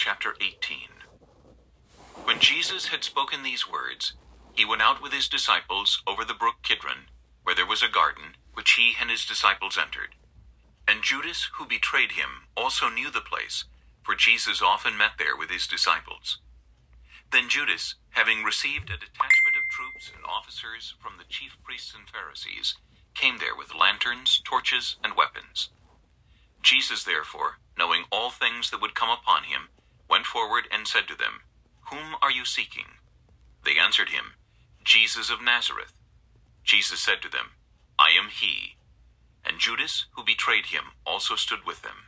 chapter 18. When Jesus had spoken these words, he went out with his disciples over the brook Kidron, where there was a garden, which he and his disciples entered. And Judas, who betrayed him, also knew the place, for Jesus often met there with his disciples. Then Judas, having received a detachment of troops and officers from the chief priests and Pharisees, came there with lanterns, torches, and weapons. Jesus, therefore, knowing all things that would come upon him, went forward and said to them, "Whom are you seeking?" They answered him, "Jesus of Nazareth." Jesus said to them, "I am he." And Judas, who betrayed him, also stood with them.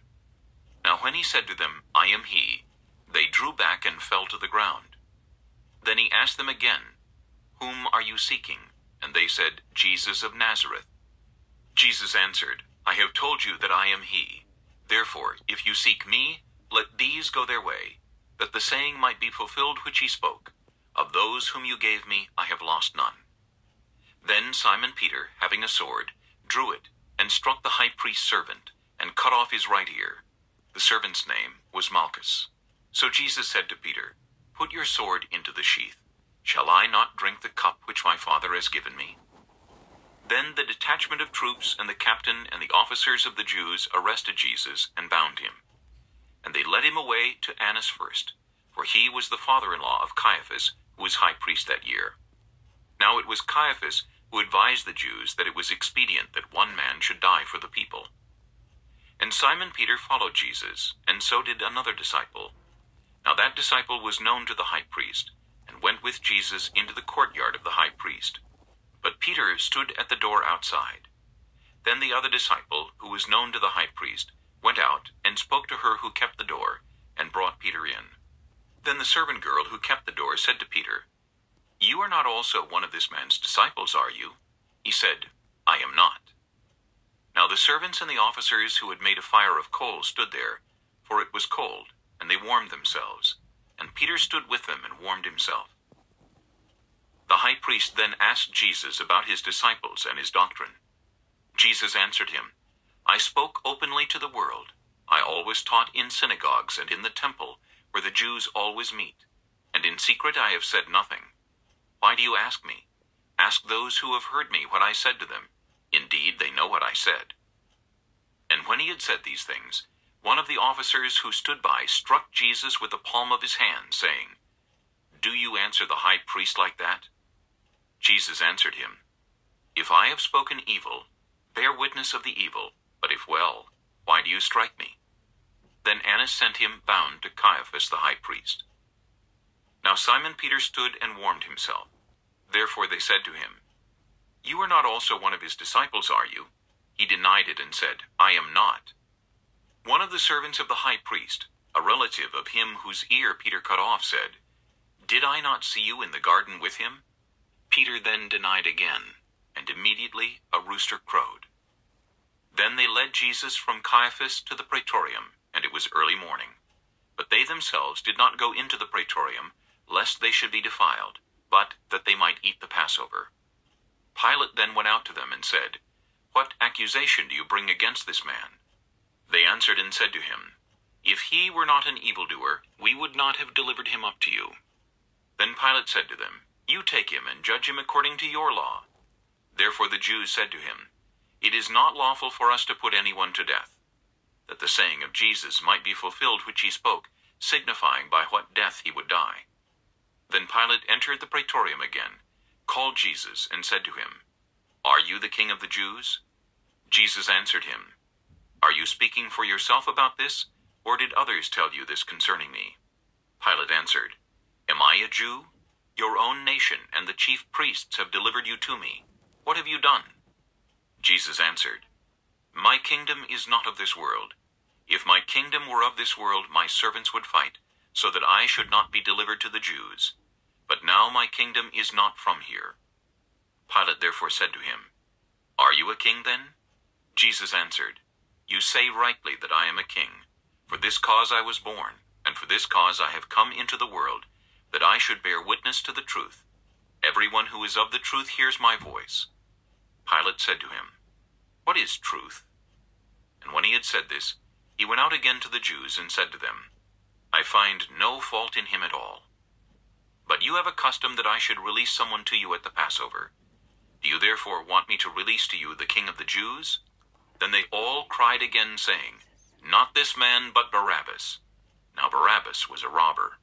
Now when he said to them, "I am he," they drew back and fell to the ground. Then he asked them again, "Whom are you seeking?" And they said, "Jesus of Nazareth." Jesus answered, "I have told you that I am he. Therefore, if you seek me, let these go their way, that the saying might be fulfilled which he spoke, 'Of those whom you gave me, I have lost none.'" Then Simon Peter, having a sword, drew it, and struck the high priest's servant, and cut off his right ear. The servant's name was Malchus. So Jesus said to Peter, "Put your sword into the sheath. Shall I not drink the cup which my Father has given me?" Then the detachment of troops and the captain and the officers of the Jews arrested Jesus and bound him. And they led him away to Annas first, for he was the father-in-law of Caiaphas, who was high priest that year. Now it was Caiaphas who advised the Jews that it was expedient that one man should die for the people. And Simon Peter followed Jesus, and so did another disciple. Now that disciple was known to the high priest, and went with Jesus into the courtyard of the high priest. But Peter stood at the door outside. Then the other disciple, who was known to the high priest, went out and spoke to her who kept the door, and brought Peter in. Then the servant girl who kept the door said to Peter, "You are not also one of this man's disciples, are you?" He said, "I am not." Now the servants and the officers who had made a fire of coals stood there, for it was cold, and they warmed themselves. And Peter stood with them and warmed himself. The high priest then asked Jesus about his disciples and his doctrine. Jesus answered him, "I spoke openly to the world. I always taught in synagogues and in the temple, where the Jews always meet. And in secret I have said nothing. Why do you ask me? Ask those who have heard me what I said to them. Indeed, they know what I said." And when he had said these things, one of the officers who stood by struck Jesus with the palm of his hand, saying, "Do you answer the high priest like that?" Jesus answered him, "If I have spoken evil, bear witness of the evil, but if well, why do you strike me?" Then Annas sent him bound to Caiaphas the high priest. Now Simon Peter stood and warmed himself. Therefore they said to him, "You are not also one of his disciples, are you?" He denied it and said, "I am not." One of the servants of the high priest, a relative of him whose ear Peter cut off, said, "Did I not see you in the garden with him?" Peter then denied again, and immediately a rooster crowed. Then they led Jesus from Caiaphas to the praetorium, and it was early morning. But they themselves did not go into the praetorium, lest they should be defiled, but that they might eat the Passover. Pilate then went out to them and said, "What accusation do you bring against this man?" They answered and said to him, "If he were not an evildoer, we would not have delivered him up to you." Then Pilate said to them, "You take him and judge him according to your law." Therefore the Jews said to him, "It is not lawful for us to put anyone to death," that the saying of Jesus might be fulfilled which he spoke, signifying by what death he would die. Then Pilate entered the praetorium again, called Jesus, and said to him, "Are you the king of the Jews?" Jesus answered him, "Are you speaking for yourself about this, or did others tell you this concerning me?" Pilate answered, "Am I a Jew? Your own nation and the chief priests have delivered you to me. What have you done?" Jesus answered, "My kingdom is not of this world. If my kingdom were of this world, my servants would fight, so that I should not be delivered to the Jews. But now my kingdom is not from here." Pilate therefore said to him, "Are you a king then?" Jesus answered, "You say rightly that I am a king. For this cause I was born, and for this cause I have come into the world, that I should bear witness to the truth. Everyone who is of the truth hears my voice." Pilate said to him, "What is truth?" And when he had said this, he went out again to the Jews and said to them, "I find no fault in him at all. But you have a custom that I should release someone to you at the Passover. Do you therefore want me to release to you the King of the Jews?" Then they all cried again, saying, "Not this man, but Barabbas." Now Barabbas was a robber.